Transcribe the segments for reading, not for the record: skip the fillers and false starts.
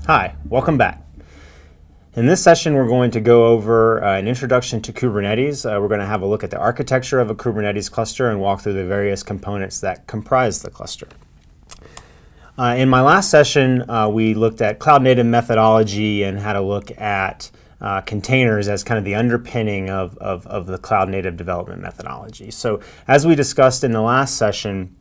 Hi, welcome back. In this session, we're going to go over an introduction to Kubernetes. We're going to have a look at the architecture of a Kubernetes cluster and walk through the various components that comprise the cluster. In my last session, we looked at cloud-native methodology and had a look at containers as kind of the underpinning of the cloud-native development methodology. So as we discussed in the last session,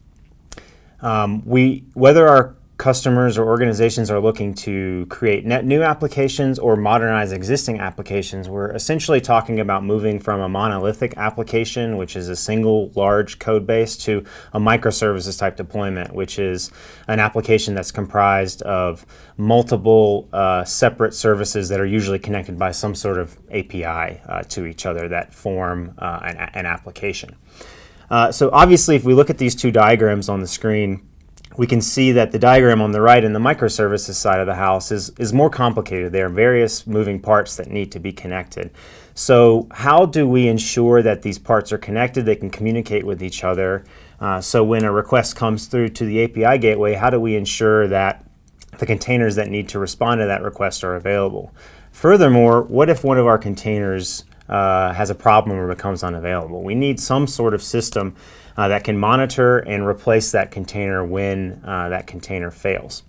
whether our customers or organizations are looking to create net new applications or modernize existing applications, we're essentially talking about moving from a monolithic application, which is a single large code base, to a microservices type deployment, which is an application that's comprised of multiple separate services that are usually connected by some sort of API to each other that form an application. So obviously, if we look at these two diagrams on the screen, we can see that the diagram on the right in the microservices side of the house is more complicated. There are various moving parts that need to be connected. So how do we ensure that these parts are connected, they can communicate with each other? So when a request comes through to the API gateway, how do we ensure that the containers that need to respond to that request are available? Furthermore, what if one of our containers has a problem or becomes unavailable? We need some sort of system that can monitor and replace that container when that container fails.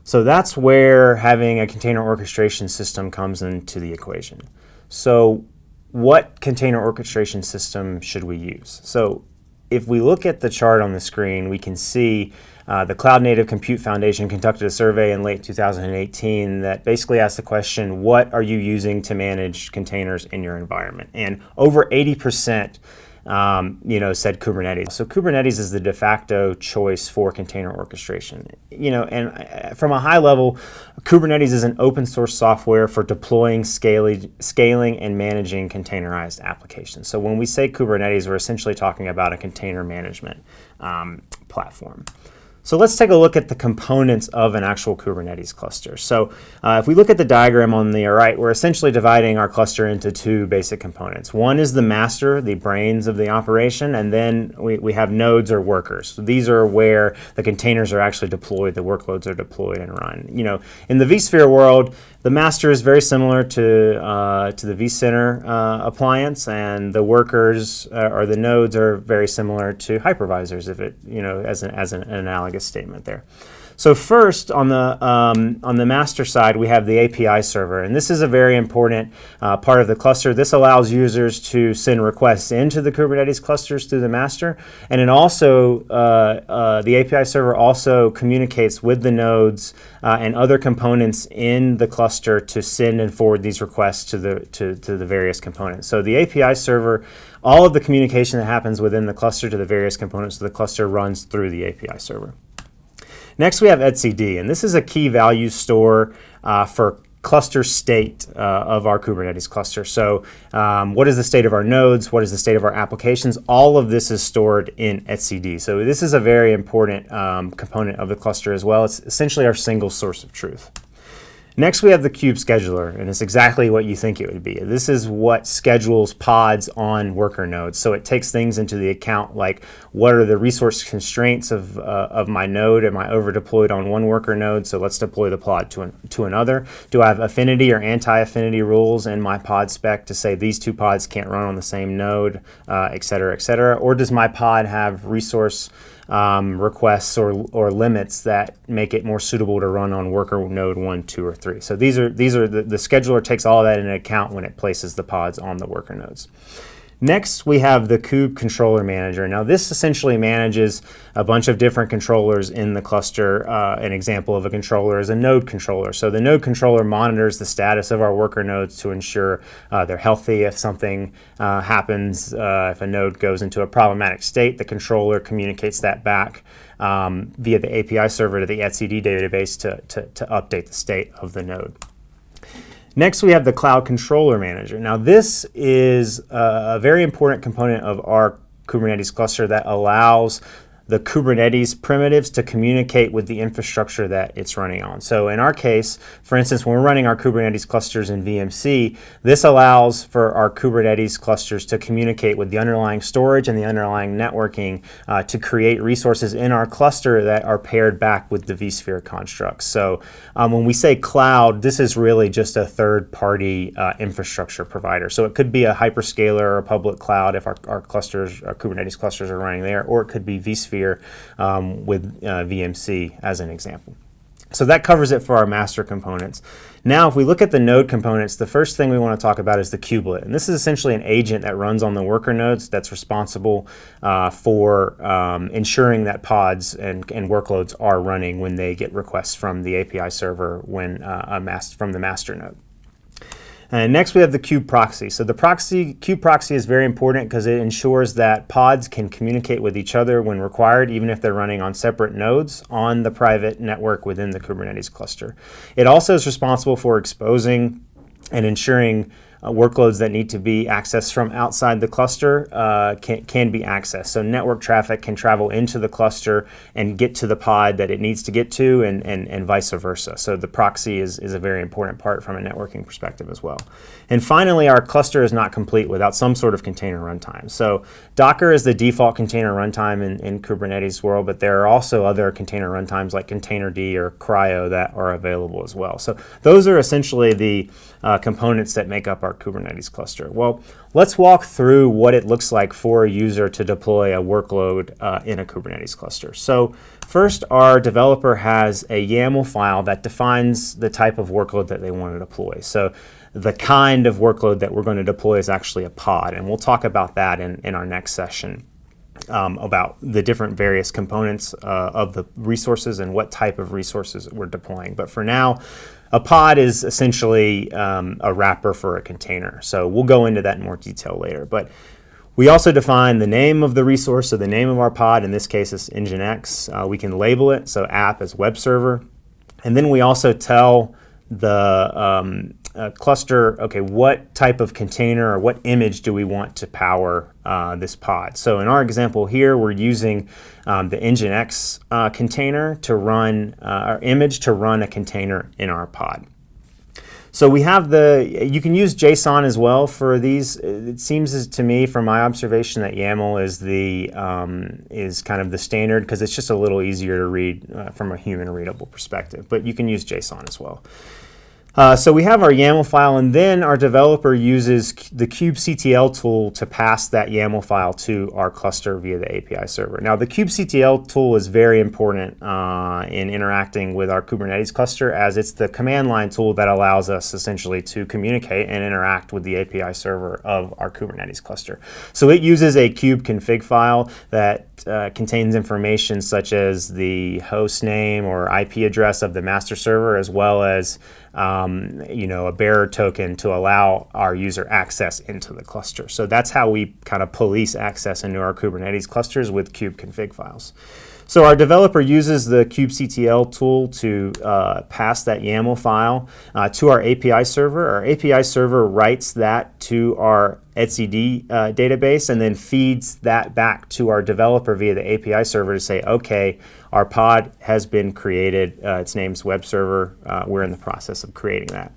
So that's where having a container orchestration system comes into the equation. So what container orchestration system should we use? So if we look at the chart on the screen, we can see the Cloud Native Compute Foundation conducted a survey in late 2018 that basically asked the question, what are you using to manage containers in your environment? And over 80% said Kubernetes. So Kubernetes is the de facto choice for container orchestration. And from a high level, Kubernetes is an open source software for deploying, scaling, and managing containerized applications. So when we say Kubernetes, we're essentially talking about a container management platform. So let's take a look at the components of an actual Kubernetes cluster. So if we look at the diagram on the right, we're essentially dividing our cluster into two basic components. One is the master, the brains of the operation, and then we have nodes or workers. So these are where the containers are actually deployed, the workloads are deployed and run. In the vSphere world, the master is very similar to the vCenter appliance, and the workers or the nodes are very similar to hypervisors, if it as an analogous statement there. So first, on the master side, we have the API server, and this is a very important part of the cluster. This allows users to send requests into the Kubernetes clusters through the master, and it also the API server also communicates with the nodes and other components in the cluster to send and forward these requests to the various components. So the API server, all of the communication that happens within the cluster to the various components of the cluster runs through the API server. Next, we have etcd, and this is a key value store for cluster state of our Kubernetes cluster. So what is the state of our nodes? What is the state of our applications? All of this is stored in etcd. So this is a very important component of the cluster as well. It's essentially our single source of truth. Next, we have the kube scheduler, and it's exactly what you think it would be. This is what schedules pods on worker nodes. So it takes things into the account like, what are the resource constraints of my node? Am I over deployed on one worker node? So let's deploy the pod to another. Do I have affinity or anti-affinity rules in my pod spec to say these two pods can't run on the same node, et cetera, et cetera? Or does my pod have resource requests or limits that make it more suitable to run on worker node 1, 2, or 3. So these are the scheduler takes all of that into account when it places the pods on the worker nodes. Next, we have the kube controller manager. Now this essentially manages a bunch of different controllers in the cluster. An example of a controller is a node controller. So the node controller monitors the status of our worker nodes to ensure they're healthy. If something happens, if a node goes into a problematic state, the controller communicates that back via the API server to the etcd database to update the state of the node. Next, we have the Cloud Controller Manager. Now, this is a very important component of our Kubernetes cluster that allows the Kubernetes primitives to communicate with the infrastructure that it's running on. So in our case, for instance, when we're running our Kubernetes clusters in VMC, this allows for our Kubernetes clusters to communicate with the underlying storage and the underlying networking to create resources in our cluster that are paired back with the vSphere constructs. So when we say cloud, this is really just a third-party infrastructure provider. So it could be a hyperscaler or a public cloud if our clusters, our Kubernetes clusters are running there, or it could be vSphere with VMC as an example. So that covers it for our master components. Now, if we look at the node components, the first thing we want to talk about is the kubelet. And this is essentially an agent that runs on the worker nodes that's responsible for ensuring that pods and workloads are running when they get requests from the API server when from the master node. And next we have the kube proxy. So the kube proxy is very important because it ensures that pods can communicate with each other when required, even if they're running on separate nodes on the private network within the Kubernetes cluster. It also is responsible for exposing and ensuring workloads that need to be accessed from outside the cluster can be accessed. So network traffic can travel into the cluster and get to the pod that it needs to get to, and vice versa. So the proxy is a very important part from a networking perspective as well. And finally, our cluster is not complete without some sort of container runtime. So Docker is the default container runtime in Kubernetes world, but there are also other container runtimes like Containerd or Cryo that are available as well. So those are essentially the components that make up our Kubernetes cluster. Well, let's walk through what it looks like for a user to deploy a workload in a Kubernetes cluster. So first, our developer has a YAML file that defines the type of workload that they want to deploy. So the kind of workload that we're going to deploy is actually a pod, and we'll talk about that in our next session. About the different various components of the resources and what type of resources we're deploying. But for now, a pod is essentially a wrapper for a container. So we'll go into that in more detail later. But we also define the name of the resource, so the name of our pod, in this case is Nginx. We can label it, so app as web server. And then we also tell the cluster, okay, what type of container or what image do we want to power this pod? So in our example here, we're using the Nginx container to run our image to run a container in our pod. So we have you can use JSON as well for these. It seems to me, from my observation, that YAML is kind of the standard because it's just a little easier to read from a human readable perspective. But you can use JSON as well. So we have our YAML file, and then our developer uses the kubectl tool to pass that YAML file to our cluster via the API server. Now, the kubectl tool is very important in interacting with our Kubernetes cluster, as it's the command line tool that allows us essentially to communicate and interact with the API server of our Kubernetes cluster. So it uses a kube config file that contains information such as the host name or IP address of the master server, as well as a bearer token to allow our user access into the cluster. So that's how we kind of police access into our Kubernetes clusters with kube config files. So our developer uses the kubectl tool to pass that YAML file to our API server. Our API server writes that to our etcd database and then feeds that back to our developer via the API server to say, okay, our pod has been created. Its name's web server. We're in the process of creating that.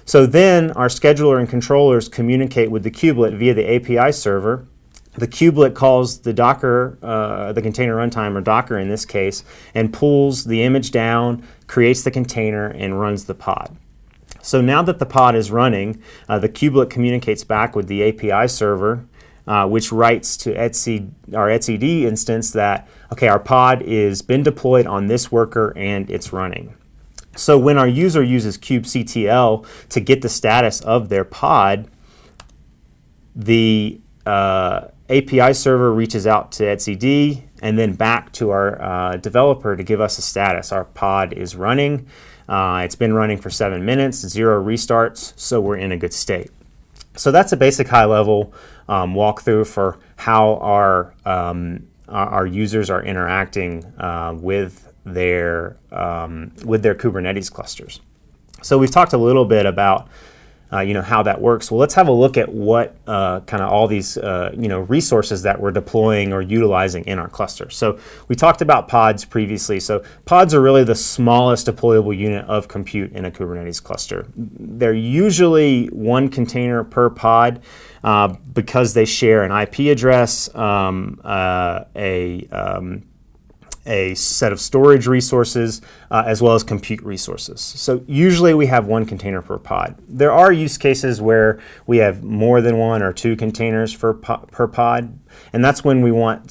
So then our scheduler and controllers communicate with the kubelet via the API server. The kubelet calls the Docker, the container runtime, or Docker in this case, and pulls the image down, creates the container, and runs the pod. So now that the pod is running, the kubelet communicates back with the API server, which writes to our etcd instance that, okay, our pod is been deployed on this worker and it's running. So when our user uses kubectl to get the status of their pod, the API server reaches out to etcd and then back to our developer to give us a status. Our pod is running. It's been running for 7 minutes, 0 restarts, so we're in a good state. So that's a basic high-level walkthrough for how our users are interacting with their Kubernetes clusters. So we've talked a little bit about how that works. Well, let's have a look at what kind of all these resources that we're deploying or utilizing in our cluster. So we talked about pods previously. So pods are really the smallest deployable unit of compute in a Kubernetes cluster. They're usually one container per pod because they share an IP address, a set of storage resources, as well as compute resources. So usually we have one container per pod. There are use cases where we have more than one or two containers per pod, and that's when we want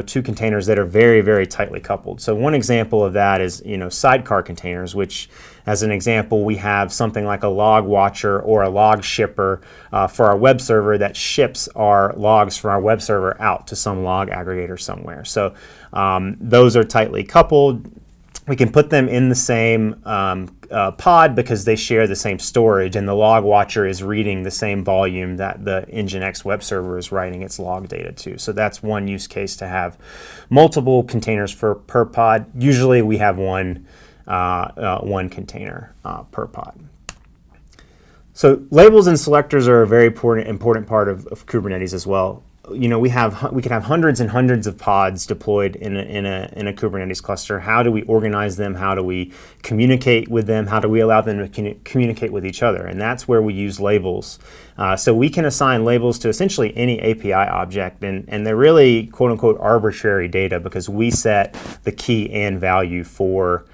two containers that are very, very tightly coupled. So one example of that is sidecar containers, which, as an example, we have something like a log watcher or a log shipper for our web server that ships our logs from our web server out to some log aggregator somewhere. So those are tightly coupled. We can put them in the same pod because they share the same storage, and the log watcher is reading the same volume that the Nginx web server is writing its log data to. So that's one use case to have multiple containers per pod. Usually we have one container per pod. So labels and selectors are a very important part of Kubernetes as well. We can have hundreds and hundreds of pods deployed in a Kubernetes cluster. How do we organize them? How do we communicate with them? How do we allow them to communicate with each other? And that's where we use labels. So we can assign labels to essentially any API object, and they're really quote unquote arbitrary data because we set the key and value for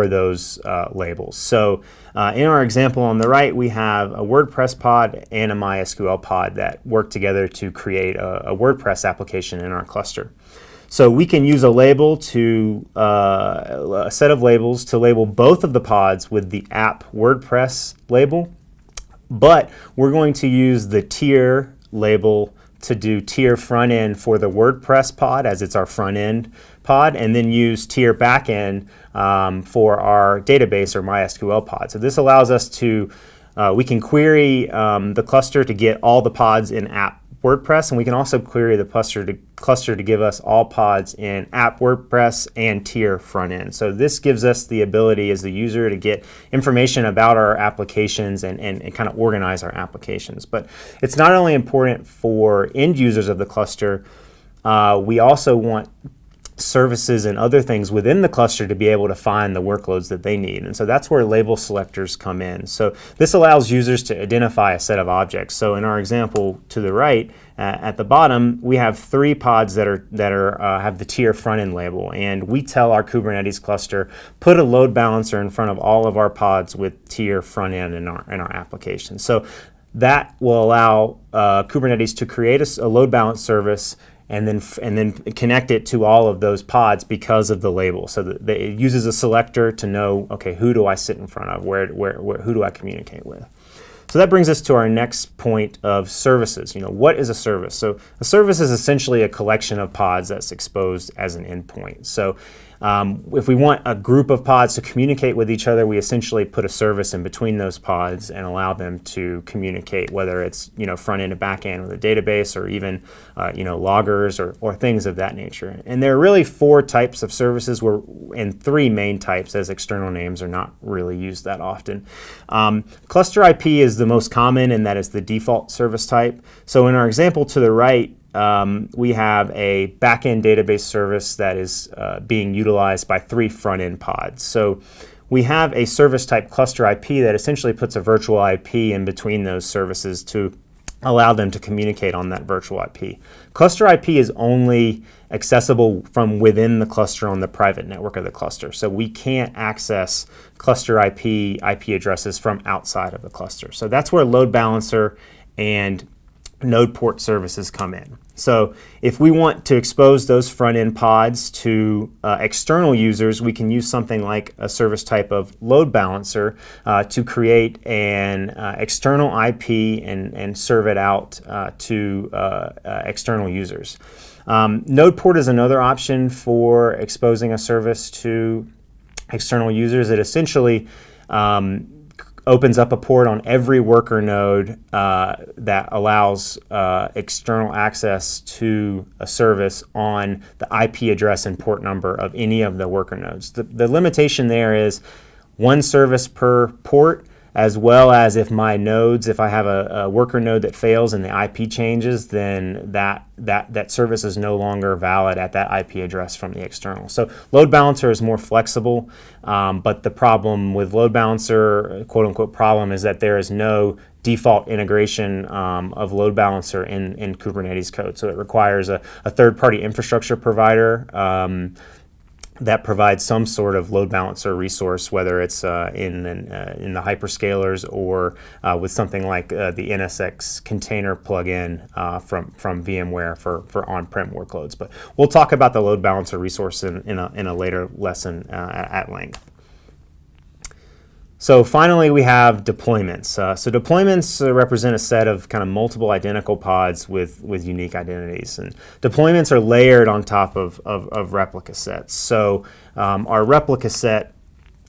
those labels. So in our example on the right, we have a WordPress pod and a MySQL pod that work together to create a WordPress application in our cluster. So we can use a label a set of labels to label both of the pods with the app WordPress label, but we're going to use the tier label to do tier front end for the WordPress pod, as it's our front end pod, and then use tier back end for our database or MySQL pod. So this allows us to, we can query the cluster to get all the pods in app WordPress, and we can also query the cluster to give us all pods in app WordPress and tier front end. So this gives us the ability as the user to get information about our applications and kind of organize our applications. But it's not only important for end users of the cluster, we also want services and other things within the cluster to be able to find the workloads that they need. And so that's where label selectors come in. So this allows users to identify a set of objects. So in our example to the right, at the bottom, we have 3 pods that have the tier front end label, and we tell our Kubernetes cluster, put a load balancer in front of all of our pods with tier front end in our application. So that will allow Kubernetes to create a load balance service and then connect it to all of those pods because of the label. So that it uses a selector to know, okay, who do I sit in front of? Who do I communicate with? So that brings us to our next point of services. What is a service? So a service is essentially a collection of pods that's exposed as an endpoint. So if we want a group of pods to communicate with each other, we essentially put a service in between those pods and allow them to communicate, whether it's front end to back end with a database, or even loggers or things of that nature. And there are really 4 types of services, and 3 main types, as external names are not really used that often. Cluster IP is the most common, and that is the default service type. So in our example to the right, we have a back-end database service that is being utilized by 3 front-end pods. So we have a service type cluster IP that essentially puts a virtual IP in between those services to allow them to communicate on that virtual IP. Cluster IP is only accessible from within the cluster on the private network of the cluster. So we can't access cluster IP addresses from outside of the cluster. So that's where load balancer and node port services come in. So if we want to expose those front-end pods to external users, we can use something like a service type of load balancer to create an external IP and serve it out to external users. Node port is another option for exposing a service to external users. It essentially opens up a port on every worker node that allows external access to a service on the IP address and port number of any of the worker nodes. The limitation there is 1 service per port, as well as if my nodes, if I have a worker node that fails and the IP changes, then that service is no longer valid at that IP address from the external. So load balancer is more flexible, but the problem with load balancer, quote unquote problem, is that there is no default integration of load balancer in Kubernetes code. So it requires a third-party infrastructure provider that provides some sort of load balancer resource, whether it's in the hyperscalers or with something like the NSX container plugin from VMware for on-prem workloads. But we'll talk about the load balancer resource in a later lesson at length. So finally, we have deployments. So deployments represent a set of kind of multiple identical pods with unique identities. And deployments are layered on top of replica sets. So our replica set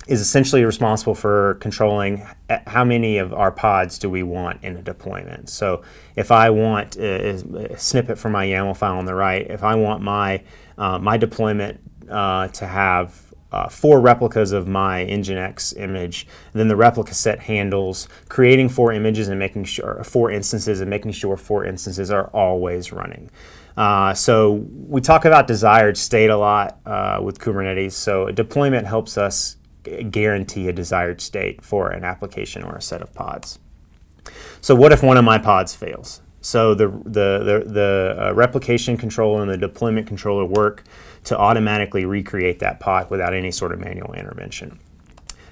is essentially responsible for controlling how many of our pods do we want in a deployment. So if I want a snippet from my YAML file on the right, if I want my deployment to have 4 replicas of my Nginx image, then the replica set handles creating 4 images and making sure 4 instances and making sure 4 instances are always running. So we talk about desired state a lot with Kubernetes. So a deployment helps us guarantee a desired state for an application or a set of pods. So what if one of my pods fails? So the replication controller and the deployment controller work to automatically recreate that pod without any sort of manual intervention.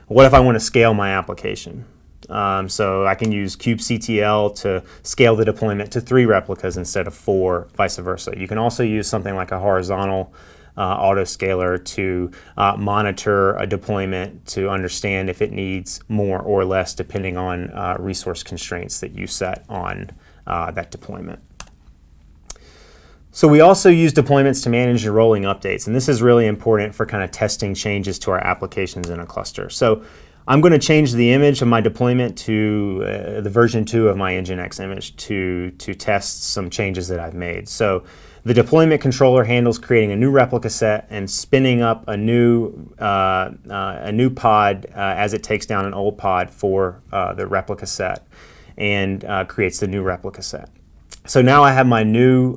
What if I want to scale my application? So I can use kubectl to scale the deployment to 3 replicas instead of 4, vice versa. You can also use something like a horizontal autoscaler to monitor a deployment to understand if it needs more or less depending on resource constraints that you set on that deployment. So we also use deployments to manage the rolling updates, and this is really important for kind of testing changes to our applications in a cluster. So I'm going to change the image of my deployment to the version 2 of my Nginx image to test some changes that I've made. So the deployment controller handles creating a new replica set and spinning up a new pod as it takes down an old pod for the replica set and creates the new replica set. So now I have my new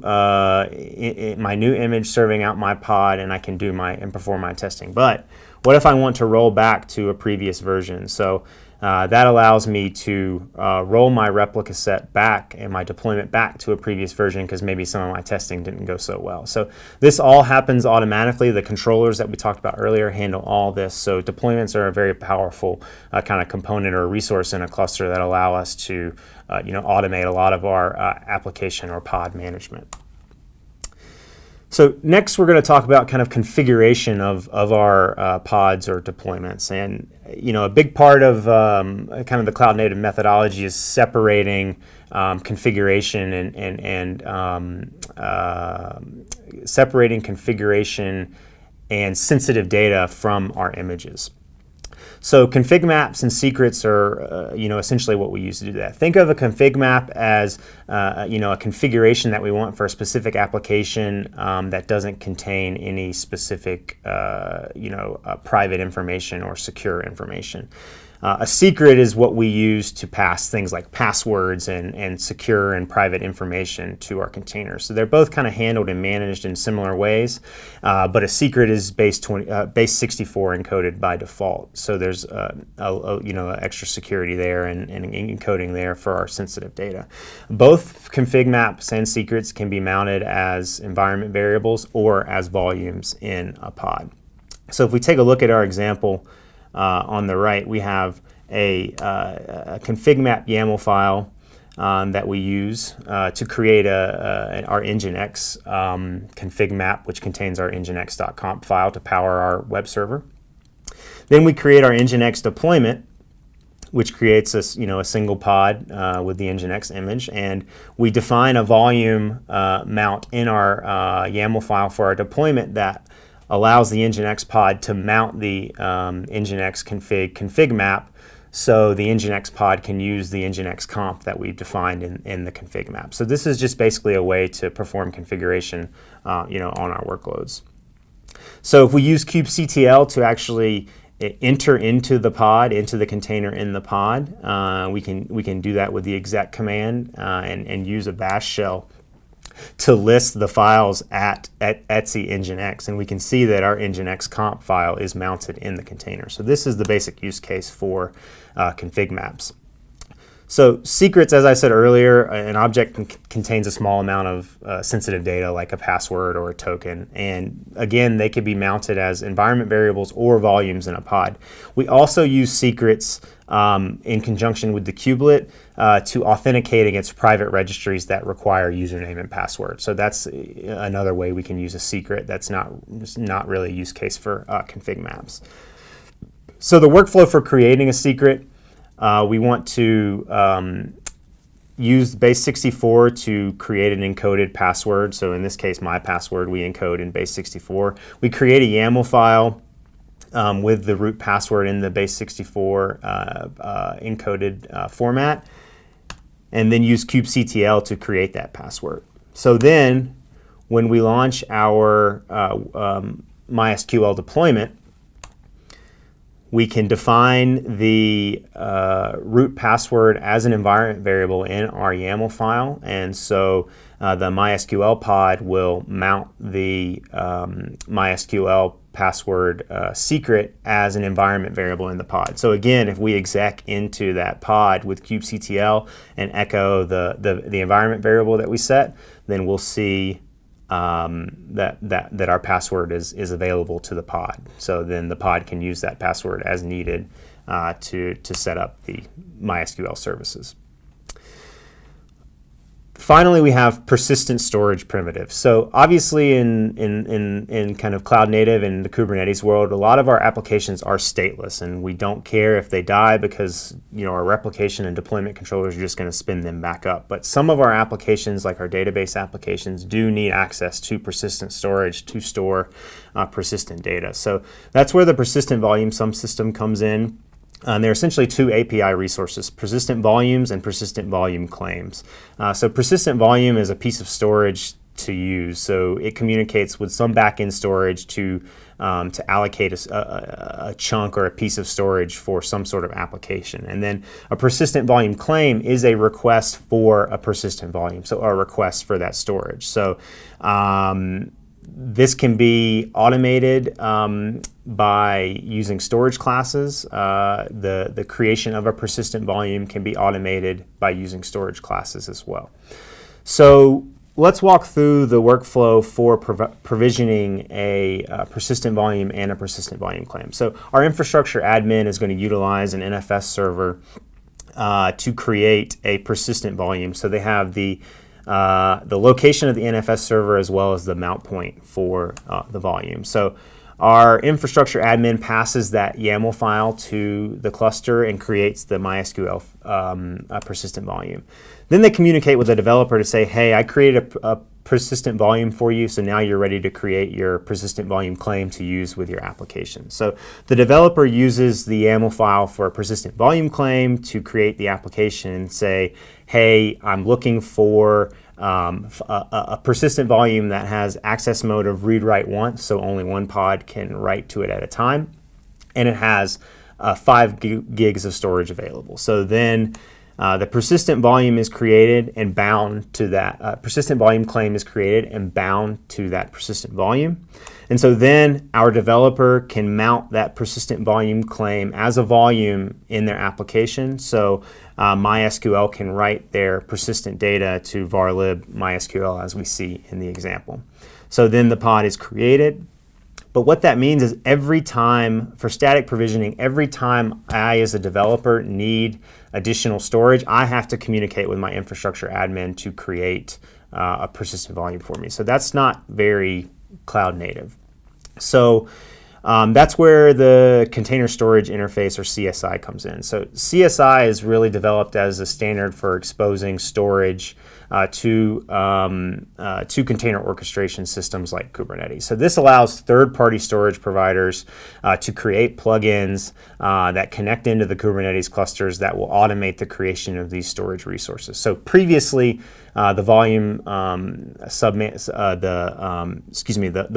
image serving out my pod, and I can do perform my testing. But what if I want to roll back to a previous version? So that allows me to roll my replica set back and my deployment back to a previous version because maybe some of my testing didn't go so well. So this all happens automatically. The controllers that we talked about earlier handle all this. So deployments are a very powerful kind of component or resource in a cluster that allow us to automate a lot of our application or pod management. So next we're going to talk about kind of configuration of our pods or deployments. And a big part of kind of the cloud native methodology is separating configuration and separating configuration and sensitive data from our images. So config maps and secrets are, essentially what we use to do that. Think of a config map as, a configuration that we want for a specific application that doesn't contain any specific, private information or secure information. A secret is what we use to pass things like passwords and secure and private information to our containers. So they're both kind of handled and managed in similar ways, but a secret is base 64 encoded by default. So there's extra security there and encoding there for our sensitive data. Both config maps and secrets can be mounted as environment variables or as volumes in a pod. So if we take a look at our example, on the right, we have a config map YAML file that we use to create our Nginx config map, which contains our nginx.conf file to power our web server. Then we create our Nginx deployment, which creates a single pod with the Nginx image, and we define a volume mount in our YAML file for our deployment that allows the Nginx pod to mount the Nginx config map, so the Nginx pod can use the Nginx conf that we've defined in the config map. So this is just basically a way to perform configuration, on our workloads. So if we use kubectl to actually enter into the pod, into the container in the pod. We can do that with the exec command and use a bash shell to list the files at etc nginx, and we can see that our nginx comp file is mounted in the container. So this is the basic use case for config maps. So secrets, as I said earlier, an object contains a small amount of sensitive data like a password or a token, and again they could be mounted as environment variables or volumes in a pod. We also use secrets in conjunction with the kubelet to authenticate against private registries that require username and password. So that's another way we can use a secret. That's not really a use case for config maps. So the workflow for creating a secret, we want to use base64 to create an encoded password. So in this case, my password we encode in base64. We create a YAML file with the root password in the base64 encoded format, and then use kubectl to create that password. So then when we launch our MySQL deployment, we can define the root password as an environment variable in our YAML file, and so the MySQL pod will mount the MySQL password secret as an environment variable in the pod. So again, if we exec into that pod with kubectl and echo the environment variable that we set, then we'll see that our password is available to the pod. So then the pod can use that password as needed to set up the MySQL services. Finally, we have persistent storage primitives. So obviously in kind of cloud native and the Kubernetes world, a lot of our applications are stateless, and we don't care if they die because our replication and deployment controllers are just going to spin them back up. But some of our applications, like our database applications, do need access to persistent storage to store persistent data. So that's where the persistent volume sum system comes in. There are essentially two API resources, persistent volumes and persistent volume claims. So persistent volume is a piece of storage to use. So it communicates with some backend storage to allocate a chunk or a piece of storage for some sort of application. And then a persistent volume claim is a request for a persistent volume, so a request for that storage. So this can be automated by using storage classes. The creation of a persistent volume can be automated by using storage classes as well. So let's walk through the workflow for provisioning a persistent volume and a persistent volume claim. So our infrastructure admin is going to utilize an NFS server to create a persistent volume. So they have the location of the NFS server as well as the mount point for the volume. So our infrastructure admin passes that YAML file to the cluster and creates the MySQL persistent volume. Then they communicate with the developer to say, hey, I created a persistent volume for you, so now you're ready to create your persistent volume claim to use with your application. So the developer uses the YAML file for a persistent volume claim to create the application and say, hey, I'm looking for a persistent volume that has access mode of read write once, so only one pod can write to it at a time, and it has 5 gigs of storage available. So then the persistent volume is created and bound to that persistent volume claim is created and bound to that persistent volume. And so then our developer can mount that persistent volume claim as a volume in their application. So MySQL can write their persistent data to varlib MySQL as we see in the example. So then the pod is created. But what that means is every time, for static provisioning, every time I as a developer need additional storage, I have to communicate with my infrastructure admin to create a persistent volume for me. So that's not very cloud native. So that's where the container storage interface, or CSI, comes in. So CSI is really developed as a standard for exposing storage to container orchestration systems like Kubernetes. So this allows third-party storage providers to create plugins that connect into the Kubernetes clusters that will automate the creation of these storage resources. So previously, the volume the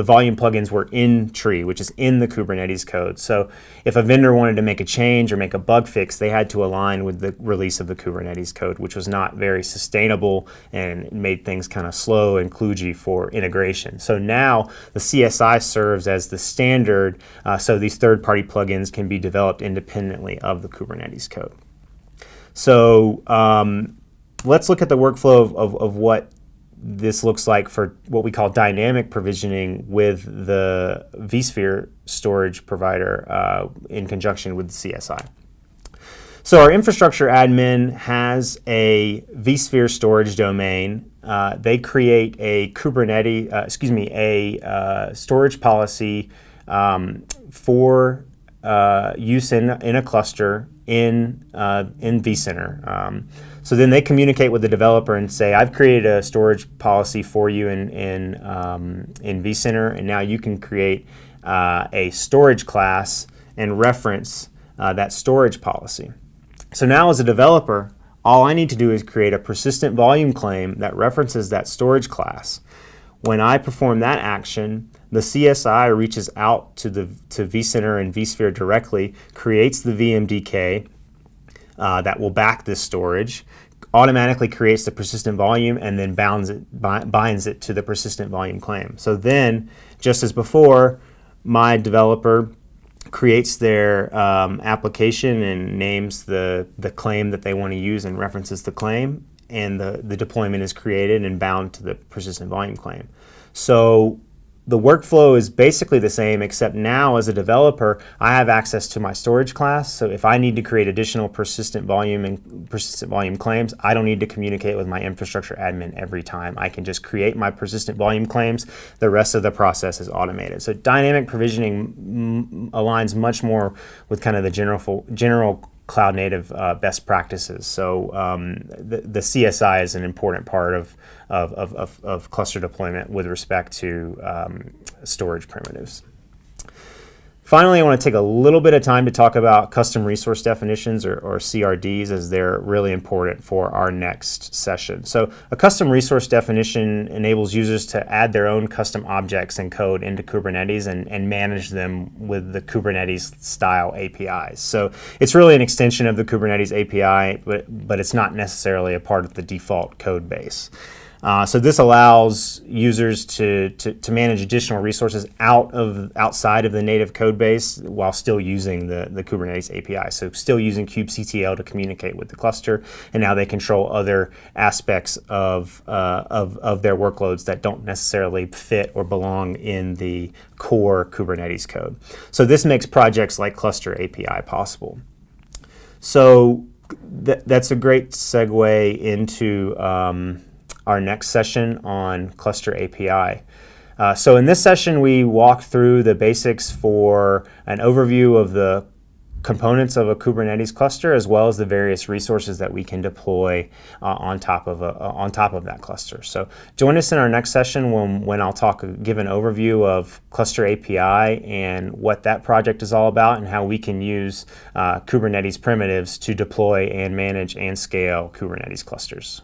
volume plugins were in tree, which is in the Kubernetes code. So if a vendor wanted to make a change or make a bug fix, they had to align with the release of the Kubernetes code, which was not very sustainable and made things kind of slow and kludgy for integration. So now the CSI serves as the standard, so these third-party plugins can be developed independently of the Kubernetes code. So let's look at the workflow of what this looks like for what we call dynamic provisioning with the vSphere storage provider in conjunction with the CSI. So our infrastructure admin has a vSphere storage domain. They create a Kubernetes, a storage policy for use in a cluster in vCenter. So then they communicate with the developer and say, I've created a storage policy for you in vCenter, and now you can create a storage class and reference that storage policy. So now as a developer, all I need to do is create a persistent volume claim that references that storage class. When I perform that action, the CSI reaches out to vCenter and vSphere directly, creates the VMDK that will back this storage, automatically creates the persistent volume, and then binds it to the persistent volume claim. So then, just as before, my developer creates their application and names the claim that they want to use and references the claim, and the deployment is created and bound to the persistent volume claim. So the workflow is basically the same, except now as a developer, I have access to my storage class. So if I need to create additional persistent volume and persistent volume claims, I don't need to communicate with my infrastructure admin every time. I can just create my persistent volume claims. The rest of the process is automated. So dynamic provisioning aligns much more with kind of the general cloud native best practices. So the CSI is an important part of cluster deployment with respect to storage primitives. Finally, I want to take a little bit of time to talk about custom resource definitions or CRDs, as they're really important for our next session. So a custom resource definition enables users to add their own custom objects and code into Kubernetes and manage them with the Kubernetes style APIs. So it's really an extension of the Kubernetes API, but it's not necessarily a part of the default code base. So this allows users to manage additional resources outside of the native code base while still using the Kubernetes API. So still using kubectl to communicate with the cluster, and now they control other aspects of their workloads that don't necessarily fit or belong in the core Kubernetes code. So this makes projects like Cluster API possible. So that's a great segue into our next session on Cluster API. So in this session, we walked through the basics for an overview of the components of a Kubernetes cluster, as well as the various resources that we can deploy on top of that cluster. So join us in our next session when I'll give an overview of Cluster API and what that project is all about, and how we can use Kubernetes primitives to deploy and manage and scale Kubernetes clusters.